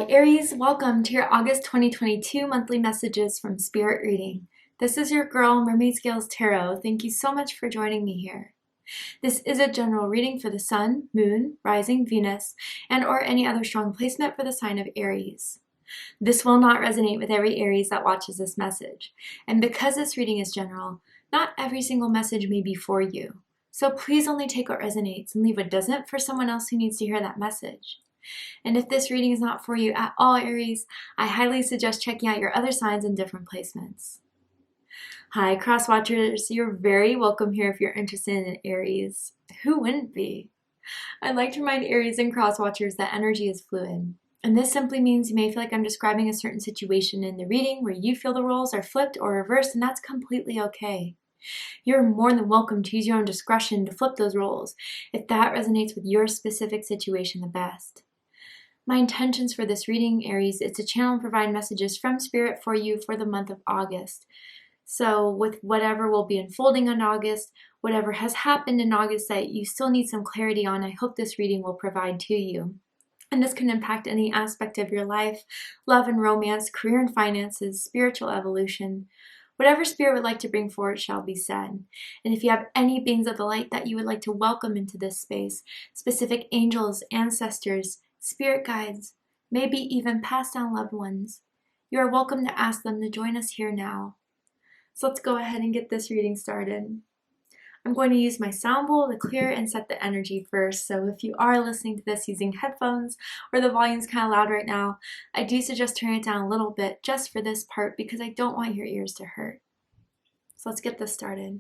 Hi Aries, welcome to your August 2022 monthly messages from Spirit Reading. This is your girl, Mermaid Scales Tarot. Thank you so much for joining me here. This is a general reading for the Sun, Moon, Rising, Venus, and or any other strong placement for the sign of Aries. This will not resonate with every Aries that watches this message. And because this reading is general, not every single message may be for you. So please only take what resonates and leave what doesn't for someone else who needs to hear that message. And if this reading is not for you at all, Aries, I highly suggest checking out your other signs and different placements. Hi, cross watchers. You're very welcome here if you're interested in Aries. Who wouldn't be? I'd like to remind Aries and cross watchers that energy is fluid. And this simply means you may feel like I'm describing a certain situation in the reading where you feel the roles are flipped or reversed, and that's completely okay. You're more than welcome to use your own discretion to flip those roles if that resonates with your specific situation the best. My intentions for this reading, Aries, is to channel and provide messages from Spirit for you for the month of August. So with whatever will be unfolding in August, whatever has happened in August that you still need some clarity on, I hope this reading will provide to you. And this can impact any aspect of your life, love and romance, career and finances, spiritual evolution. Whatever Spirit would like to bring forward shall be said. And if you have any beings of the light that you would like to welcome into this space, specific angels, ancestors, spirit guides, maybe even passed down loved ones, you are welcome to ask them to join us here now. So let's go ahead and get this reading started. I'm going to use my sound bowl to clear and set the energy first. So if you are listening to this using headphones or the volume's kind of loud right now, I do suggest turning it down a little bit just for this part because I don't want your ears to hurt. So let's get this started.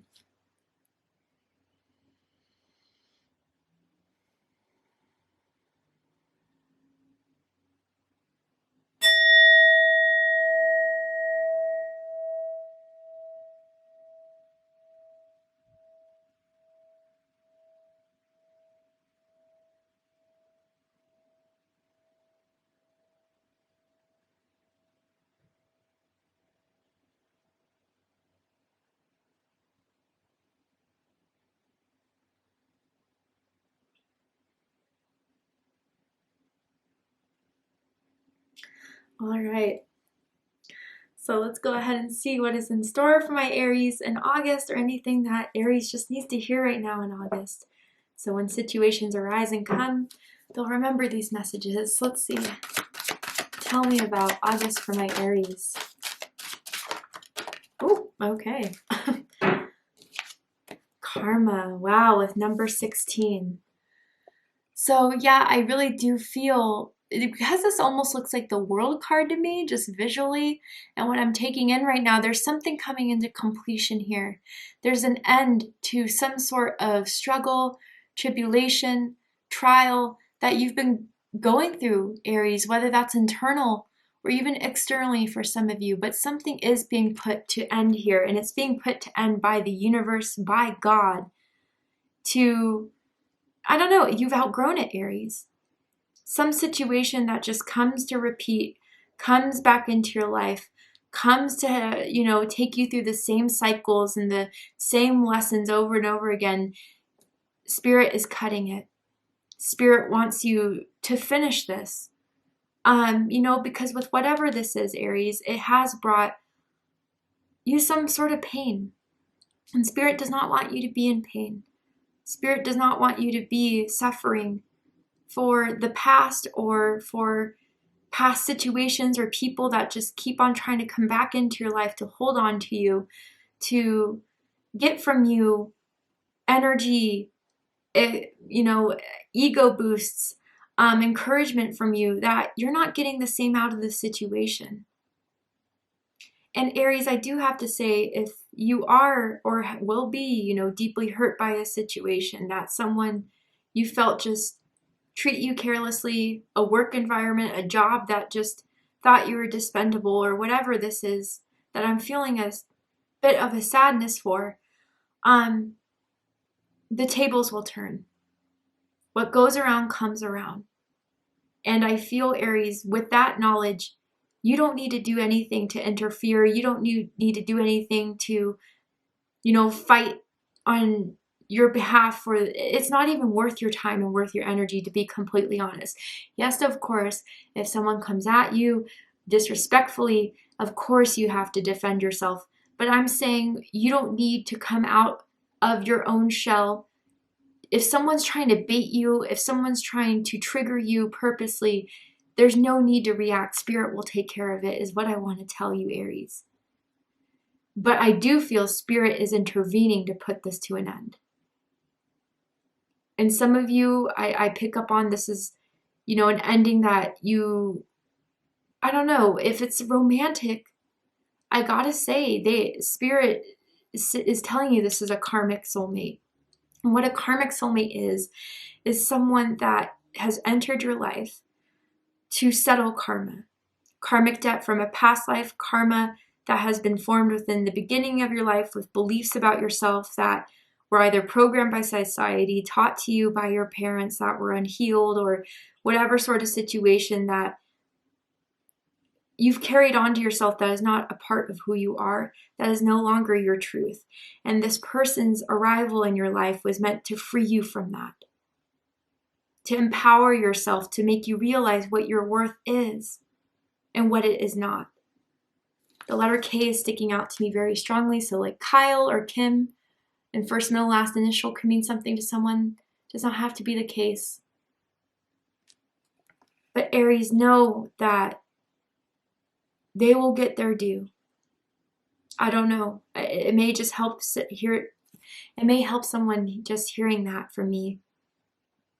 All right. So let's go ahead and see what is in store for my Aries in August, or anything that Aries just needs to hear right now in August. So when situations arise and come, they'll remember these messages. Let's see. Tell me about August for my Aries. Oh, okay. Karma. Wow, with number 16. So yeah, I really do feel, because this almost looks like the World card to me, just visually, and what I'm taking in right now, there's something coming into completion here. There's an end to some sort of struggle, tribulation, trial that you've been going through, Aries, whether that's internal or even externally for some of you, but something is being put to end here, and it's being put to end by the universe, by God, to, I don't know, you've outgrown it, Aries. Some situation that just comes to repeat, comes back into your life, comes to, take you through the same cycles and the same lessons over and over again. Spirit is cutting it. Spirit wants you to finish this. Because with whatever this is, Aries, it has brought you some sort of pain. And Spirit does not want you to be in pain. Spirit does not want you to be suffering for the past or for past situations or people that just keep on trying to come back into your life to hold on to you, to get from you energy, ego boosts, encouragement from you that you're not getting the same out of this situation. And Aries, I do have to say, if you are or will be, deeply hurt by a situation that someone you felt just treat you carelessly, a work environment, a job that just thought you were dispendable, or whatever this is that I'm feeling a bit of a sadness for, the tables will turn. What goes around comes around. And I feel, Aries, with that knowledge, you don't need to do anything to interfere. You don't need to do anything to, fight on, your behalf for, it's not even worth your time and worth your energy, to be completely honest. Yes, of course, if someone comes at you disrespectfully, of course you have to defend yourself. But I'm saying you don't need to come out of your own shell. If someone's trying to bait you, if someone's trying to trigger you purposely, there's no need to react. Spirit will take care of it, is what I want to tell you, Aries. But I do feel Spirit is intervening to put this to an end. And some of you, I pick up on, this is, you know, an ending that you, I don't know, if it's romantic, I gotta say, Spirit is telling you this is a karmic soulmate. And what a karmic soulmate is someone that has entered your life to settle karma. Karmic debt from a past life, karma that has been formed within the beginning of your life with beliefs about yourself that were either programmed by society, taught to you by your parents that were unhealed, or whatever sort of situation that you've carried on to yourself that is not a part of who you are, that is no longer your truth. And this person's arrival in your life was meant to free you from that, to empower yourself, to make you realize what your worth is and what it is not. The letter K is sticking out to me very strongly. So like Kyle or Kim, and first, middle, last initial can mean something to someone. Does not have to be the case. But Aries, know that they will get their due. I don't know. It may just help it may help someone just hearing that from me.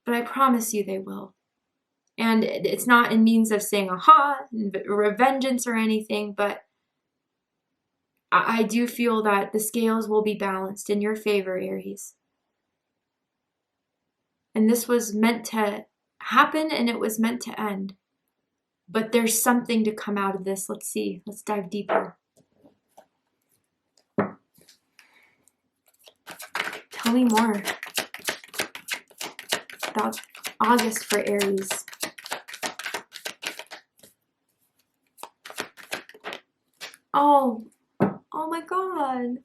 But I promise you they will. And it's not in means of saying, aha, revengeance or anything, but I do feel that the scales will be balanced in your favor, Aries. And this was meant to happen, and it was meant to end. But there's something to come out of this. Let's see. Let's dive deeper. Tell me more about August for Aries. Oh my God.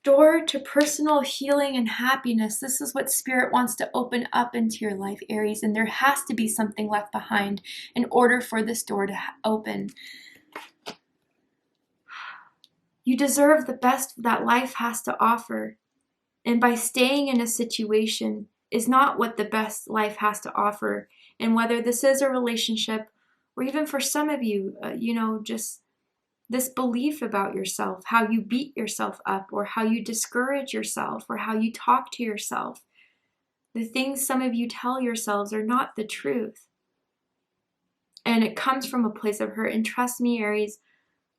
Door to personal healing and happiness. This is what Spirit wants to open up into your life, Aries, and there has to be something left behind in order for this door to open. You deserve the best that life has to offer, and by staying in a situation is not what the best life has to offer. And whether this is a relationship, or even for some of you, just this belief about yourself, how you beat yourself up, or how you discourage yourself, or how you talk to yourself. The things some of you tell yourselves are not the truth. And it comes from a place of hurt. And trust me, Aries,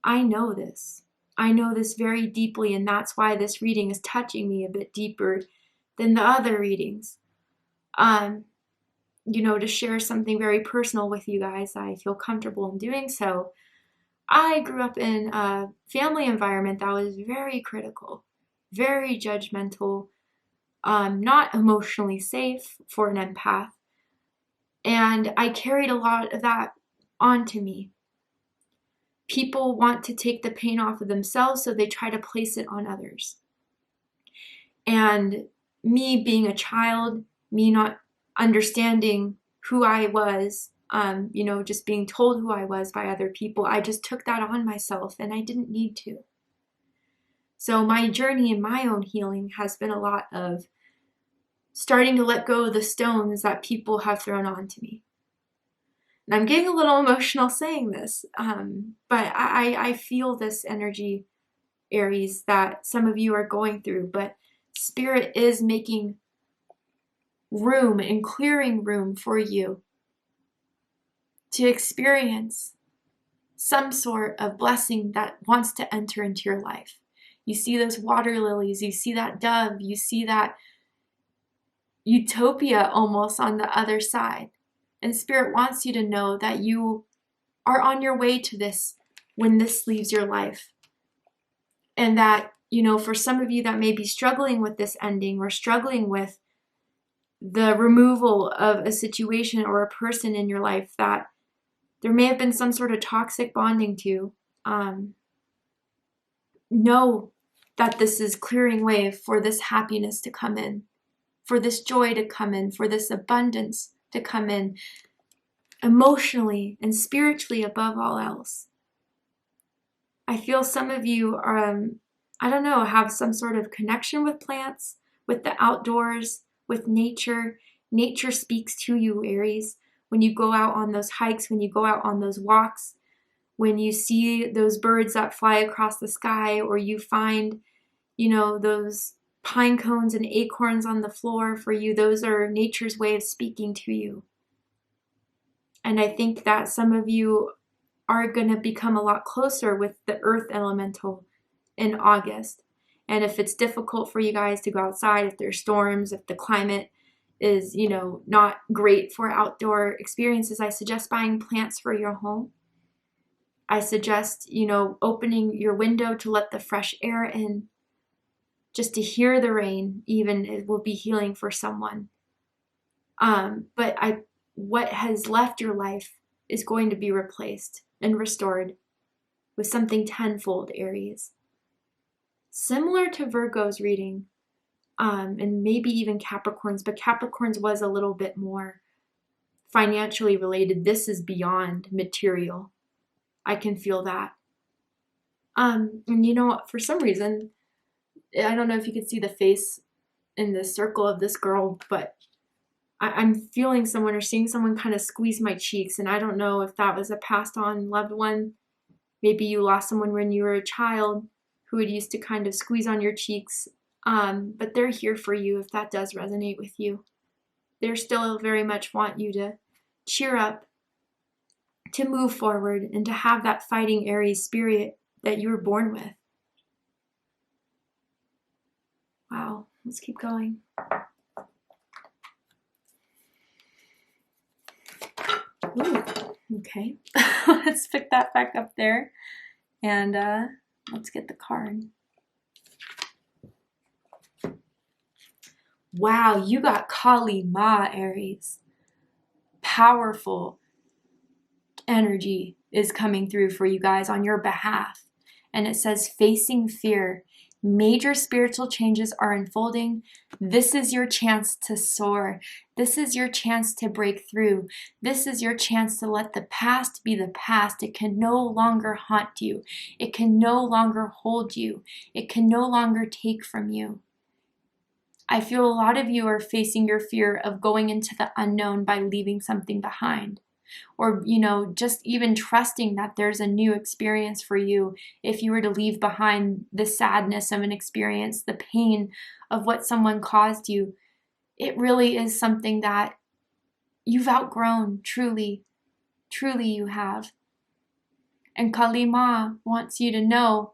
I know this. I know this very deeply, and that's why this reading is touching me a bit deeper than the other readings. To share something very personal with you guys, I feel comfortable in doing so. I grew up in a family environment that was very critical, very judgmental, not emotionally safe for an empath. And I carried a lot of that onto me. People want to take the pain off of themselves, so they try to place it on others. And me being a child, me not understanding who I was, just being told who I was by other people, I just took that on myself, and I didn't need to. So my journey in my own healing has been a lot of starting to let go of the stones that people have thrown onto me. And I'm getting a little emotional saying this, but I feel this energy, Aries, that some of you are going through, but Spirit is making room and clearing room for you to experience some sort of blessing that wants to enter into your life. You see those water lilies, you see that dove, you see that utopia almost on the other side. And Spirit wants you to know that you are on your way to this when this leaves your life. And that, for some of you that may be struggling with this ending, or struggling with the removal of a situation or a person in your life that there may have been some sort of toxic bonding to, know that this is clearing way for this happiness to come in, for this joy to come in, for this abundance to come in, emotionally and spiritually above all else. I feel some of you are, I don't know, have some sort of connection with plants, with the outdoors, with nature. Nature speaks to you, Aries. When you go out on those hikes, when you go out on those walks, when you see those birds that fly across the sky, or you find, you know, those pine cones and acorns on the floor for you, those are nature's way of speaking to you. And I think that some of you are going to become a lot closer with the earth elemental in August. And if it's difficult for you guys to go outside, if there's storms, if the climate is, you know, not great for outdoor experiences, I suggest buying plants for your home. I suggest, you know, opening your window to let the fresh air in, just to hear the rain. Even it will be healing for someone. But what has left your life is going to be replaced and restored with something tenfold, Aries. Similar to Virgo's reading, and maybe even Capricorn's, but Capricorn's was a little bit more financially related. This is beyond material. I can feel that. And you know what, for some reason, I don't know if you can see the face in the circle of this girl, but I'm feeling someone or seeing someone kind of squeeze my cheeks, and I don't know if that was a passed on loved one. Maybe you lost someone when you were a child who would used to kind of squeeze on your cheeks, but they're here for you if that does resonate with you. They still very much want you to cheer up, to move forward, and to have that fighting Aries spirit that you were born with. Wow, let's keep going. Ooh, okay, let's pick that back up there, and let's get the card. Wow, you got Kali Ma, Aries. Powerful energy is coming through for you guys on your behalf. And it says, facing fear. Major spiritual changes are unfolding. This is your chance to soar. This is your chance to break through. This is your chance to let the past be the past. It can no longer haunt you. It can no longer hold you. It can no longer take from you. I feel a lot of you are facing your fear of going into the unknown by leaving something behind. Or, you know, just even trusting that there's a new experience for you if you were to leave behind the sadness of an experience, the pain of what someone caused you. It really is something that you've outgrown, truly, truly you have. And Kali Ma wants you to know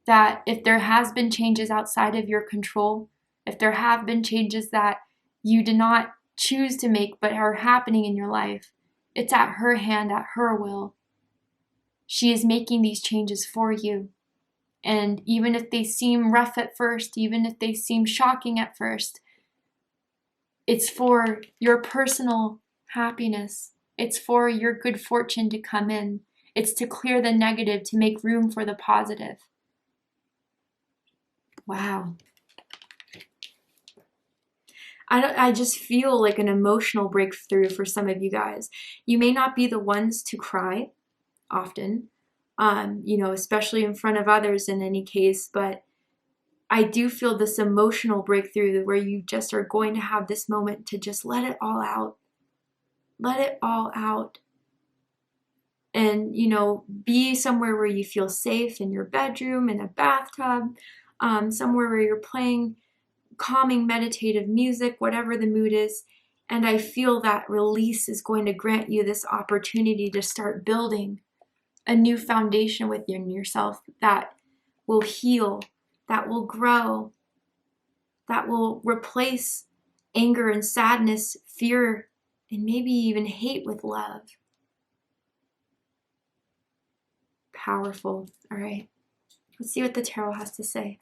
that if there has been changes outside of your control, if there have been changes that you did not choose to make but are happening in your life, it's at her hand, at her will. She is making these changes for you. And even if they seem rough at first, even if they seem shocking at first, it's for your personal happiness. It's for your good fortune to come in. It's to clear the negative, to make room for the positive. Wow. I just feel like an emotional breakthrough for some of you guys. You may not be the ones to cry often, you know, especially in front of others in any case, but I do feel this emotional breakthrough where you just are going to have this moment to just let it all out. Let it all out. And, you know, be somewhere where you feel safe, in your bedroom, in a bathtub, somewhere where you're playing calming meditative music, whatever the mood is. And I feel that release is going to grant you this opportunity to start building a new foundation within yourself that will heal, that will grow, that will replace anger and sadness, fear, and maybe even hate with love. Powerful. All right, let's see what the tarot has to say.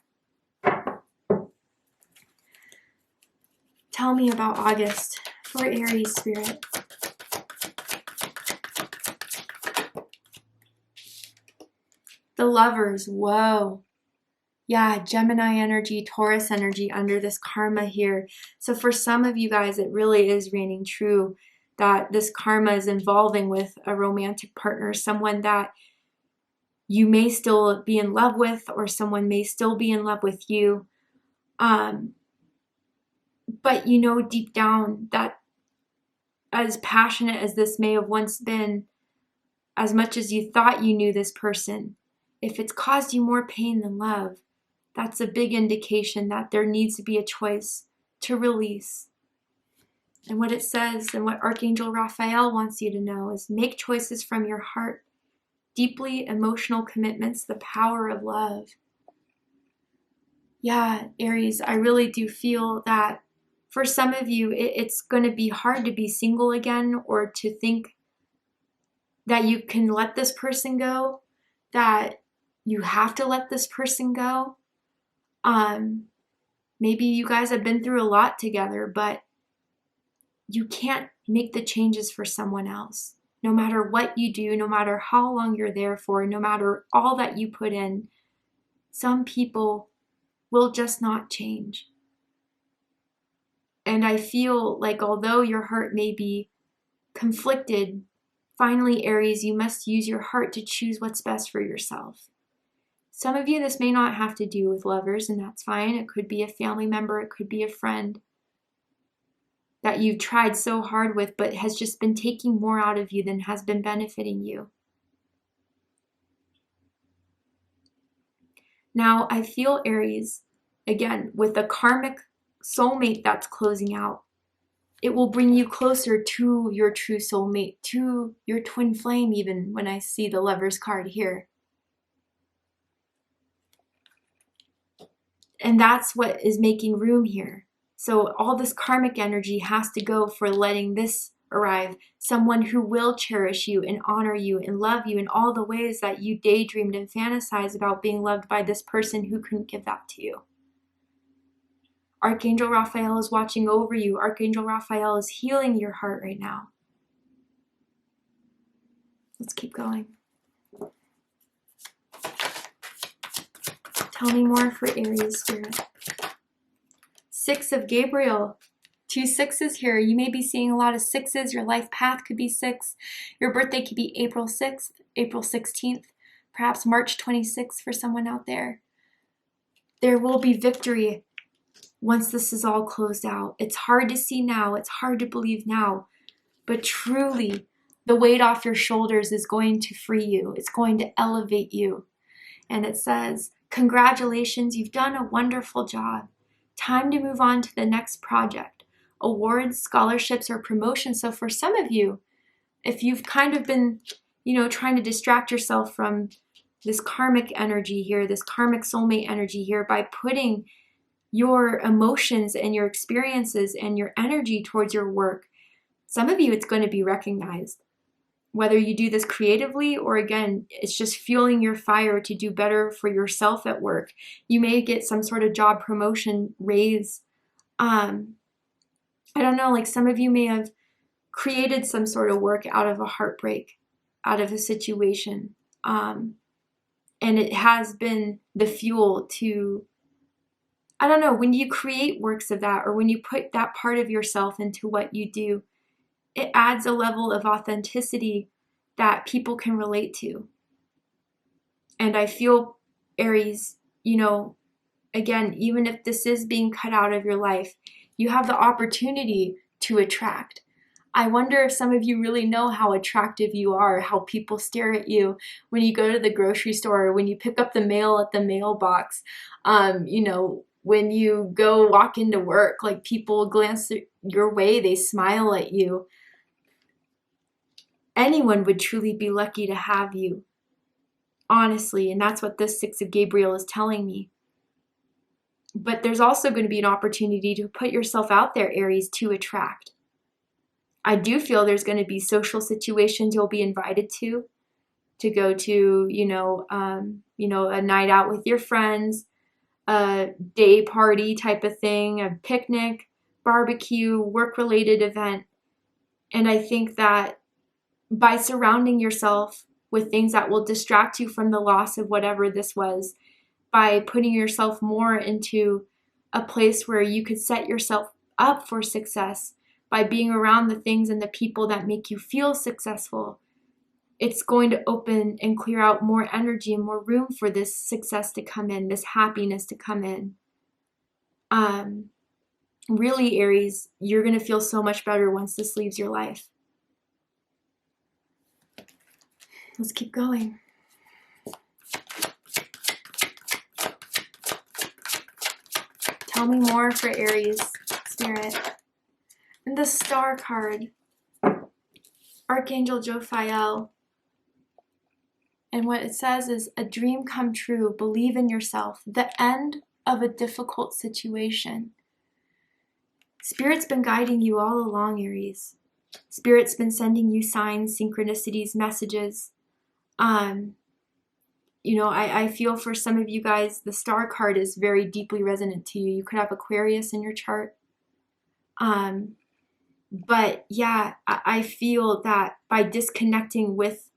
Tell me about August for Aries spirit. The Lovers, whoa. Yeah, Gemini energy, Taurus energy under this karma here. So for some of you guys, it really is raining true that this karma is involving with a romantic partner, someone that you may still be in love with, or someone may still be in love with you. But you know deep down that as passionate as this may have once been, as much as you thought you knew this person, if it's caused you more pain than love, that's a big indication that there needs to be a choice to release. And what it says, and what Archangel Raphael wants you to know, is make choices from your heart. Deeply emotional commitments, the power of love. Yeah, Aries, I really do feel that for some of you, it's going to be hard to be single again, or to think that you can let this person go, that you have to let this person go. Maybe you guys have been through a lot together, but you can't make the changes for someone else. No matter what you do, no matter how long you're there for, no matter all that you put in, some people will just not change. And I feel like although your heart may be conflicted, finally, Aries, you must use your heart to choose what's best for yourself. Some of you, this may not have to do with lovers, and that's fine. It could be a family member, it could be a friend that you've tried so hard with, but has just been taking more out of you than has been benefiting you. Now, I feel, Aries, again, with the karmic soulmate that's closing out, it will bring you closer to your true soulmate, to your twin flame, even when I see the Lover's card here. And that's what is making room here. So all this karmic energy has to go for letting this arrive. Someone who will cherish you and honor you and love you in all the ways that you daydreamed and fantasized about being loved by this person who couldn't give that to you. Archangel Raphael is watching over you. Archangel Raphael is healing your heart right now. Let's keep going. Tell me more for Aries, Spirit. 6 of Gabriel. 2 6s here. You may be seeing a lot of 6s. Your life path could be 6. Your birthday could be April 6th, April 16th, perhaps March 26th for someone out there. There will be victory once this is all closed out. It's hard to see now. It's hard to believe now. But truly, the weight off your shoulders is going to free you. It's going to elevate you. And it says, congratulations, you've done a wonderful job. Time to move on to the next project. Awards, scholarships, or promotions. So for some of you, if you've kind of been, trying to distract yourself from this karmic energy here, this karmic soulmate energy here, by putting your emotions and your experiences and your energy towards your work, some of you, it's going to be recognized. Whether you do this creatively or, again, it's just fueling your fire to do better for yourself at work. You may get some sort of job promotion, raise. I don't know, like some of you may have created some sort of work out of a heartbreak, out of a situation. And it has been the fuel to, I don't know, when you create works of that, or when you put that part of yourself into what you do, it adds a level of authenticity that people can relate to. And I feel, Aries, again, even if this is being cut out of your life, you have the opportunity to attract. I wonder if some of you really know how attractive you are, how people stare at you when you go to the grocery store, when you pick up the mail at the mailbox, when you go walk into work, like people glance your way, they smile at you. Anyone would truly be lucky to have you, honestly, and that's what this 6 of Gabriel is telling me. But there's also going to be an opportunity to put yourself out there, Aries, to attract. I do feel there's going to be social situations you'll be invited to go to, a night out with your friends, a day party type of thing, a picnic, barbecue, work-related event. And I think that by surrounding yourself with things that will distract you from the loss of whatever this was, by putting yourself more into a place where you could set yourself up for success by being around the things and the people that make you feel successful. It's going to open and clear out more energy and more room for this success to come in, this happiness to come in. Really, Aries, you're going to feel so much better once this leaves your life. Let's keep going. Tell me more for Aries, Spirit. And the Star card, Archangel Jophiel. And what it says is, a dream come true, believe in yourself, the end of a difficult situation. Spirit's been guiding you all along, Aries. Spirit's been sending you signs, synchronicities, messages. You know, I feel for some of you guys, the Star card is very deeply resonant to you. You could have Aquarius in your chart. But yeah, I feel that by disconnecting with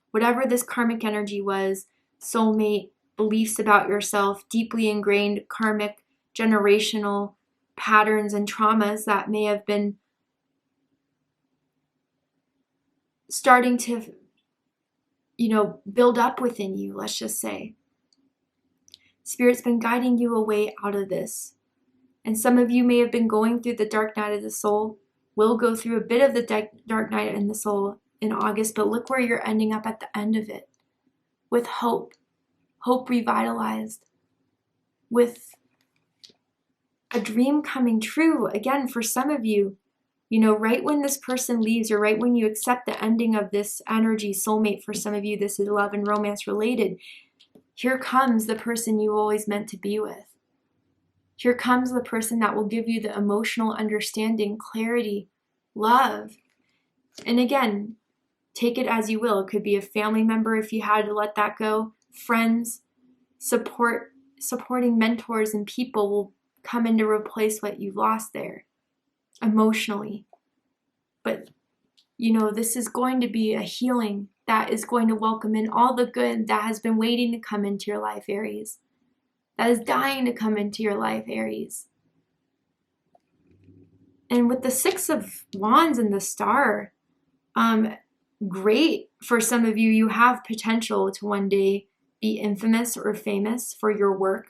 whatever this karmic energy was, soulmate, beliefs about yourself, deeply ingrained karmic, generational patterns and traumas that may have been starting to, you know, build up within you, let's just say. Spirit's been guiding you a way out of this. And some of you may have been going through the dark night of the soul, will go through a bit of the dark night in the soul in August, but look where you're ending up at the end of it, with hope revitalized, with a dream coming true. Again, for some of you, you know, right when this person leaves, or right when you accept the ending of this energy, soulmate, for some of you, this is love and romance related, here comes the person you always meant to be with. Here comes the person that will give you the emotional understanding, clarity, love. And again, take it as you will. It could be a family member if you had to let that go. Friends, supporting mentors and people will come in to replace what you've lost there emotionally. But, you know, this is going to be a healing that is going to welcome in all the good that has been waiting to come into your life, Aries. That is dying to come into your life, Aries. And with the Six of Wands and the Star, great for some of you. You have potential to one day be infamous or famous for your work.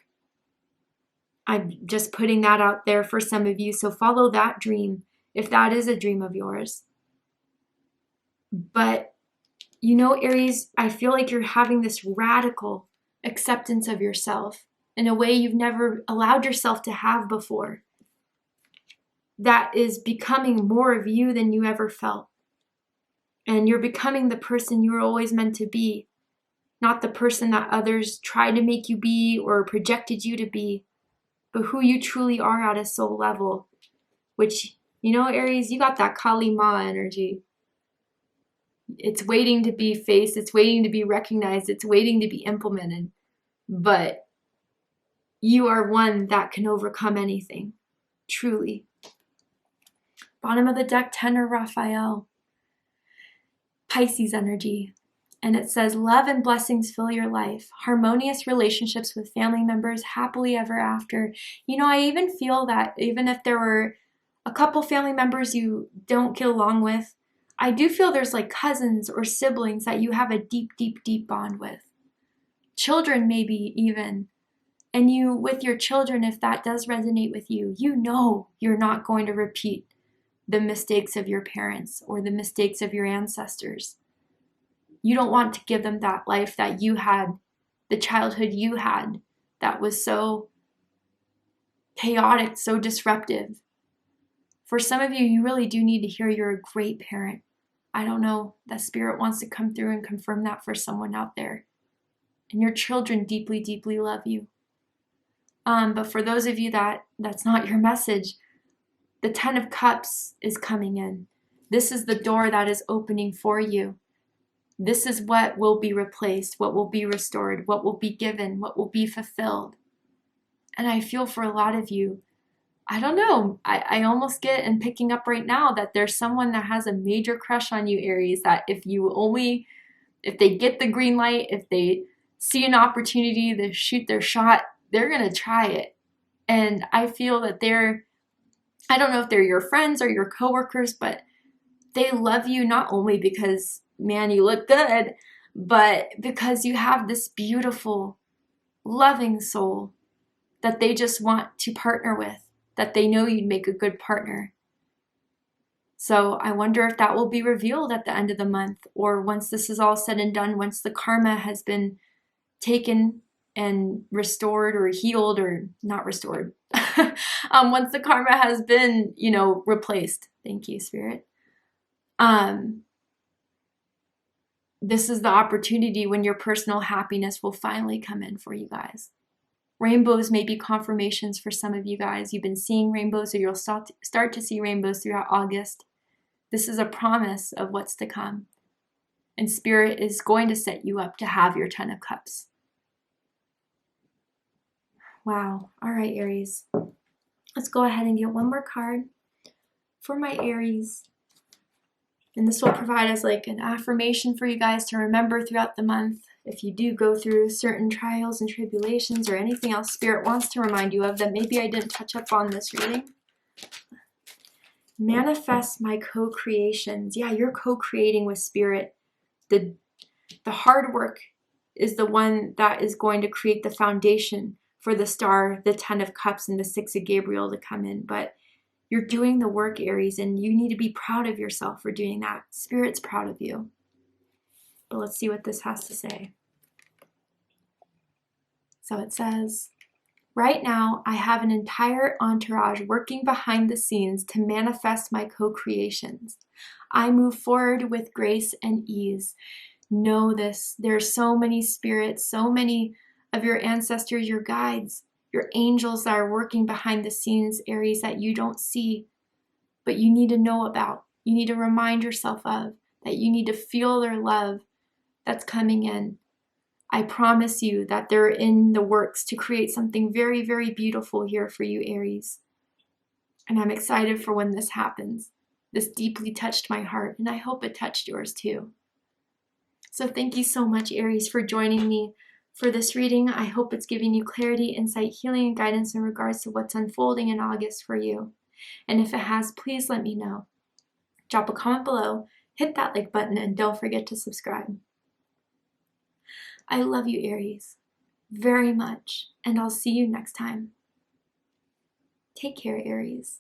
I'm just putting that out there for some of you. So follow that dream if that is a dream of yours. But, you know, Aries, I feel like you're having this radical acceptance of yourself in a way you've never allowed yourself to have before. That is becoming more of you than you ever felt. And you're becoming the person you were always meant to be, not the person that others tried to make you be or projected you to be, but who you truly are at a soul level, which, you know, Aries, you got that Kali Ma energy. It's waiting to be faced. It's waiting to be recognized. It's waiting to be implemented. But you are one that can overcome anything, truly. Bottom of the deck, Tenor Raphael. Pisces energy. And it says, love and blessings fill your life. Harmonious relationships with family members, happily ever after. You know, I even feel that even if there were a couple family members you don't get along with, I do feel there's like cousins or siblings that you have a deep, deep, deep bond with. Children maybe even. And you, with your children, if that does resonate with you, you know you're not going to repeat the mistakes of your parents or the mistakes of your ancestors. You don't want to give them that life that you had, the childhood you had that was so chaotic, so disruptive. For some of you, you really do need to hear you're a great parent. I don't know, that spirit wants to come through and confirm that for someone out there. And your children deeply, deeply love you. But for those of you that's not your message, the Ten of Cups is coming in. This is the door that is opening for you. This is what will be replaced, what will be restored, what will be given, what will be fulfilled. And I feel for a lot of you, I don't know, I almost get and picking up right now that there's someone that has a major crush on you, Aries, that if they get the green light, if they see an opportunity to shoot their shot, they're going to try it. And I feel that I don't know if they're your friends or your coworkers, but they love you not only because, man, you look good, but because you have this beautiful, loving soul that they just want to partner with, that they know you'd make a good partner. So I wonder if that will be revealed at the end of the month, or once this is all said and done, once the karma has been taken and restored or healed, or not restored. Once the karma has been, replaced. Thank you, Spirit. This is the opportunity when your personal happiness will finally come in for you guys. Rainbows may be confirmations for some of you guys. You've been seeing rainbows, or you'll start to see rainbows throughout August. This is a promise of what's to come. And Spirit is going to set you up to have your 10 of Cups. Wow. All right, Aries. Let's go ahead and get one more card for my Aries. And this will provide us like an affirmation for you guys to remember throughout the month. If you do go through certain trials and tribulations or anything else Spirit wants to remind you of that maybe I didn't touch up on this reading. Manifest my co-creations. Yeah, you're co-creating with Spirit. The hard work is the one that is going to create the foundation for the star, the 10 of Cups, and the 6 of Gabriel to come in. But you're doing the work, Aries, and you need to be proud of yourself for doing that. Spirit's proud of you. But let's see what this has to say. So it says, right now, I have an entire entourage working behind the scenes to manifest my co-creations. I move forward with grace and ease. Know this. There are so many spirits, so many of your ancestors, your guides, your angels that are working behind the scenes, Aries, that you don't see, but you need to know about. You need to remind yourself of, that you need to feel their love that's coming in. I promise you that they're in the works to create something very, very beautiful here for you, Aries. And I'm excited for when this happens. This deeply touched my heart, and I hope it touched yours too. So thank you so much, Aries, for joining me for this reading. I hope it's giving you clarity, insight, healing, and guidance in regards to what's unfolding in August for you. And if it has, please let me know. Drop a comment below, hit that like button, and don't forget to subscribe. I love you, Aries, very much, and I'll see you next time. Take care, Aries.